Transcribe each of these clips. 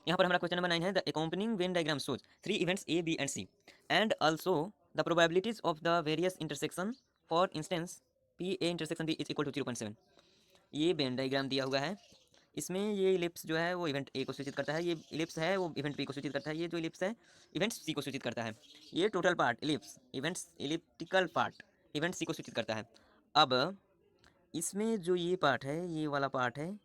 यहाँ पर हमारा क्वेश्चन नंबर 9 है, the accompanying Venn diagram shows 3 events A B and C and also the probabilities of the various intersection, for instance P A intersection B is equal to 0.7। ये Venn diagram दिया हुआ है, इसमें ये ellipse जो है वो इवेंट ए को सूचित करता है, ये इलिप्स है वो इवेंट बी को सूचित करता है, ये जो इलिप्स है इवेंट सी को सूचित करता है, ये total part ellipse events elliptical part event C को सूचित करता है। अब इसमें जो ये पार्ट है, ये वाला पार्ट है,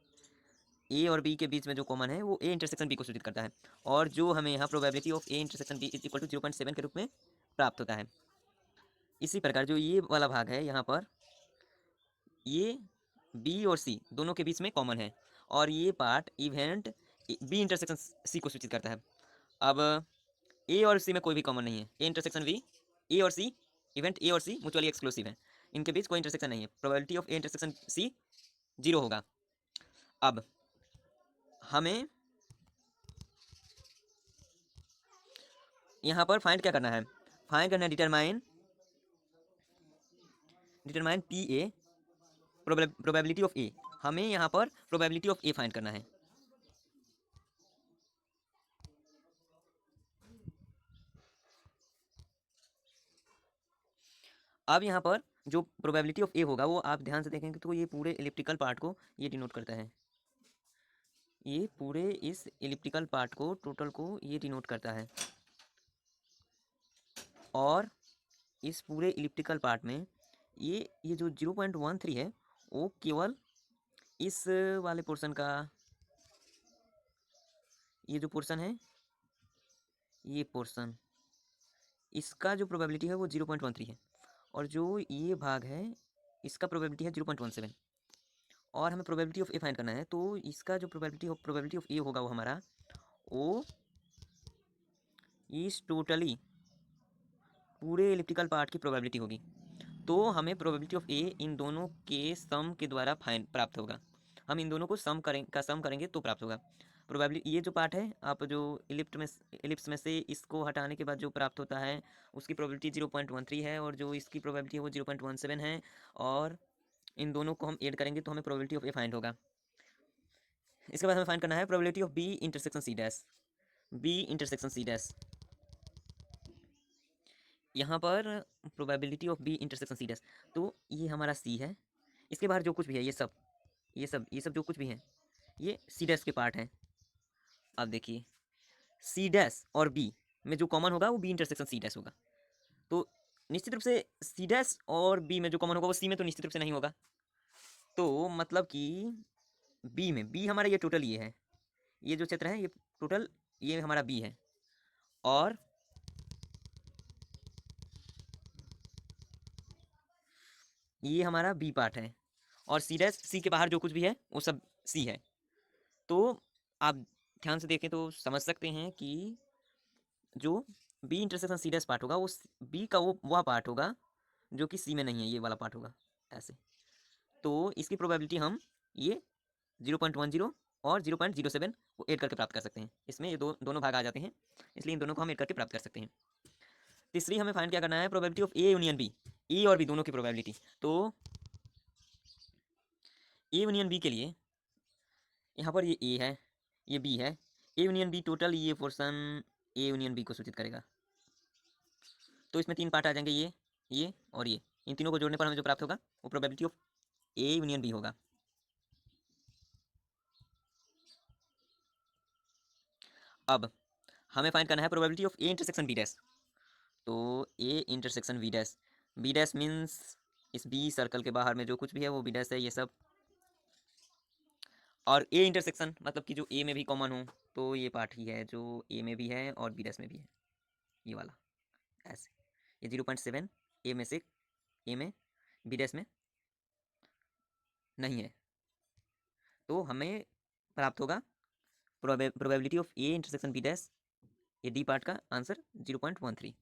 ए और बी के बीच में जो कॉमन है वो ए इंटरसेक्शन बी को सूचित करता है, और जो हमें यहाँ probability of A intersection B is equal to 0.7 के रूप में प्राप्त होता है। इसी प्रकार जो ये वाला भाग है यहाँ पर, ये बी और सी दोनों के बीच में कॉमन है, और ये part event B intersection C को सूचित करता है। अब ए और सी में कोई भी कॉमन नहीं है, ए इंटरसेक्शन बी, ए और सी इवेंट ए और सी म्यूचुअली एक्सक्लूसिव है, इनके बीच कोई इंटरसेक्शन नहीं है, probability of A intersection C 0 होगा। अब हमें यहाँ पर फाइंड क्या करना है, फाइंड करना है determine P A probability of A, हमें यहाँ पर प्रोबेबिलिटी ऑफ ए फाइंड करना है। अब यहाँ पर जो प्रोबेबिलिटी ऑफ ए होगा वो आप ध्यान से देखेंगे तो ये पूरे इलिप्टिकल पार्ट को ये डिनोट करता है, ये पूरे इस इलिप्टिकल पार्ट को टोटल को ये डिनोट करता है, और इस पूरे इलिप्टिकल पार्ट में ये जो 0.13 है वो केवल इस वाले पोर्शन का, ये जो पोर्शन है ये पोर्शन, इसका जो प्रोबेबिलिटी है वो 0.13 है, और जो ये भाग है इसका प्रोबेबिलिटी है 0.17, और हमें प्रोबेबिलिटी ऑफ ए फाइंड करना है, तो इसका जो प्रोबेबिलिटी ऑफ ए होगा वो हमारा वो इस टोटली पूरे इलिप्टिकल पार्ट की प्रोबेबिलिटी होगी, तो हमें प्रोबेबिलिटी ऑफ ए इन दोनों के सम के द्वारा फाइंड प्राप्त होगा, हम इन दोनों को सम करेंगे तो प्राप्त होगा। प्रोबेबिलिटी ये जो पार्ट है, आप जो इलिप्स में से इसको हटाने के बाद जो प्राप्त होता है उसकी प्रोबेबिलिटी 0.13 है, और जो इसकी प्रोबेबिलिटी है वो 0.17 है, और इन दोनों को हम ऐड करेंगे तो हमें प्रोबेबिलिटी ऑफ ए फाइंड होगा। इसके बाद हमें फाइंड करना है probability of B intersection C dash, B intersection C dash, यहाँ पर probability of B intersection C dash, तो ये हमारा सी है, इसके बाहर जो कुछ भी है ये सब जो कुछ भी है ये सी डैश के पार्ट हैं। अब देखिए सी डैश और बी में जो कॉमन होगा वो बी इंटरसेक्शन सी डैश होगा, तो निश्चित रूप से सी डैश और बी में जो कॉमन होगा वो सी में तो निश्चित रूप से नहीं होगा, तो मतलब कि बी में, बी हमारा ये टोटल ये है, ये जो क्षेत्र है ये टोटल ये हमारा बी है, और ये हमारा बी पार्ट है, और सी डैश सी के बाहर जो कुछ भी है वो सब सी है, तो आप ध्यान से देखें तो समझ सकते हैं कि जो B intersection C dash part होगा वो बी का वो वह पार्ट होगा जो कि सी में नहीं है, ये वाला पार्ट होगा ऐसे, तो इसकी प्रोबेबिलिटी हम ये 0.10 और 0.07 को ऐड करके प्राप्त कर सकते हैं, इसमें ये दोनों भाग आ जाते हैं, इसलिए इन दोनों को हम ऐड करके प्राप्त कर सकते हैं। तीसरी हमें फाइंड क्या करना है, probability of A union B, A और बी दोनों की प्रोबेबिलिटी, तो ए यूनियन बी के लिए यहाँ पर ये ए है ये बी है, ए यूनियन बी टोटल ये पोर्शन ए यूनियन बी को सूचित करेगा, तो इसमें 3 पार्ट आ जाएंगे, ये और ये, इन तीनों को जोड़ने पर हमें जो प्राप्त होगा वो probability of A union B होगा। अब हमें फाइंड करना है probability of A intersection B dash, तो A intersection B dash means इस बी सर्कल के बाहर में जो कुछ भी है वो बी डैश है ये सब, और ए इंटरसेक्शन मतलब कि जो ए में भी कॉमन हो, तो ये पार्ट ही है जो ए में भी है और बी डैश में भी है, ये वाला ऐसे, ये 0.7 ए में से ए में बी डैश में नहीं है, तो हमें प्राप्त होगा probability of A intersection B dash, ये डी पार्ट का आंसर 0.13।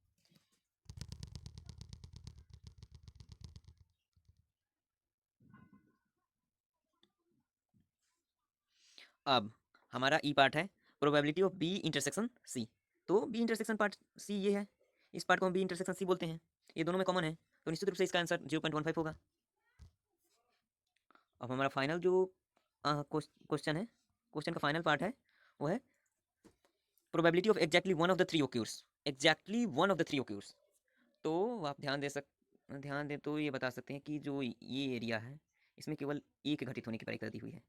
अब हमारा ई पार्ट है probability of B intersection C, तो बी इंटरसेक्शन पार्ट सी ये है, इस पार्ट को हम बी इंटरसेक्शन सी बोलते हैं, ये दोनों में कॉमन है, तो निश्चित रूप से इसका आंसर 0.15 होगा। अब हमारा फाइनल जो क्वेश्चन है, क्वेश्चन का फाइनल पार्ट है वो है probability of exactly one of the three occurs, exactly one of the three occurs. तो आप ध्यान दें तो ये बता सकते हैं कि जो ये एरिया है इसमें केवल एक घटित होने की प्रायिकता दी हुई है।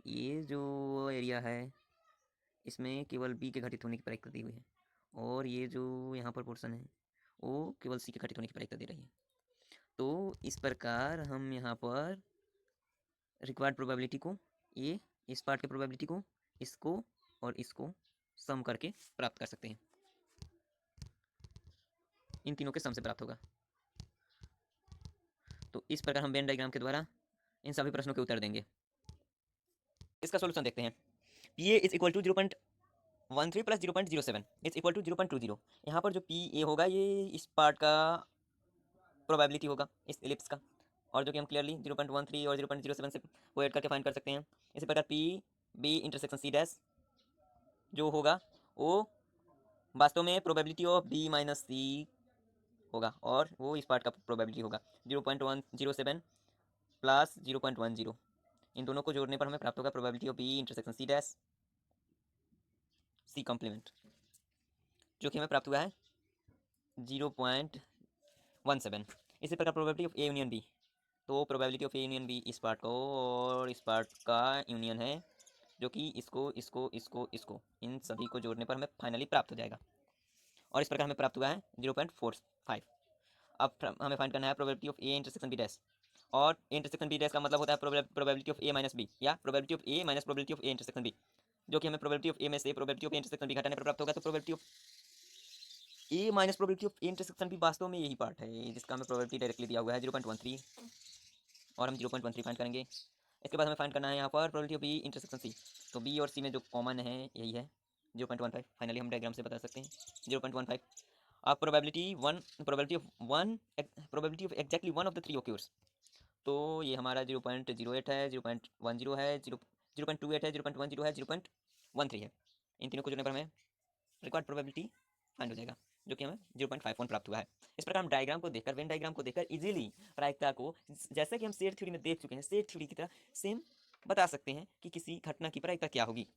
ये जो एरिया है इसमें केवल बी के घटित होने की प्रायिकता दी हुई है, और ये जो यहाँ पर पोर्शन है वो केवल सी के घटित होने की प्रायिकता दे रही है। तो इस प्रकार हम यहाँ पर रिक्वायर्ड प्रोबेबिलिटी को, ये इस पार्ट के प्रोबेबिलिटी को, इसको और इसको सम करके प्राप्त कर सकते हैं। इन तीनों के सम से प्राप्त होगा। तो इस प्रकार हम वेन डायग्राम के द्वारा इन सभी प्रश्नों के उत्तर देंगे। इसका सोल्यूशन देखते हैं। P A is equal to 0.13 plus 0.07 is equal to 0.20। यहाँ पर जो पी ए होगा ये इस पार्ट का प्रोबेबिलिटी होगा, इस एलिप्स का, और जो कि हम क्लियरली 0.13 और 0.07 से वो ऐड करके फाइंड कर सकते हैं। इसी प्रकार P B intersection C dash जो होगा वो वास्तव में probability of B minus C होगा, और वो इस पार्ट का प्रोबेबिलिटी होगा 0.107 प्लस 0.10। इन दोनों को जोड़ने पर हमें प्राप्त होगा probability of B intersection C dash C complement, जो कि हमें प्राप्त हुआ है 0.17। इसी प्रकार probability of A union B, तो probability of A union B इस पार्ट का और इस पार्ट का यूनियन है, जो कि इसको इसको इसको इसको इन सभी को जोड़ने पर हमें फाइनली प्राप्त हो जाएगा, और इस प्रकार हमें प्राप्त हुआ है 0.45। अब हमें फाइंड करना है probability of A intersection B dash, और ए इंटरसेक्शन बी डैश का मतलब होता है probability of A minus B, या probability of A minus probability of A intersection B, जो कि हमें प्रोबेबिलिटी ऑफ ए में से probability of A intersection B घटाने पर प्राप्त होगा। तो probability of A minus probability of A intersection B वास्तव में यही पार्ट है जिसका हमें प्रोबेबिलिटी डायरेक्टली दिया हुआ है 0.13, और हम 0.13 फाइंड करेंगे। इसके बाद हमें फाइंड करना है यहाँ पर probability of B intersection C, तो बी और सी में जो कॉमन है यही है 0.15। फाइनली हम डायग्राम से बता सकते हैं 0.15। अब probability of exactly one of the three occurs, तो ये हमारा 0.08 है, 0.10 है, 0.28 है, 0.10 है, 0.13 है। इन तीनों को जोड़ने पर हमें रिक्वायर्ड प्रोबेबिलिटी फाइंड हो जाएगा, जो कि हमें 0.51 प्राप्त हुआ है। इस प्रकार हम डायग्राम को देखकर, वेन डायग्राम को देखकर इजीली प्रायिकता को, जैसे कि हम सेट थ्योरी में देख चुके हैं, सेट थ्योरी की तरह सेम बता सकते हैं कि किसी घटना की प्रायिकता क्या होगी।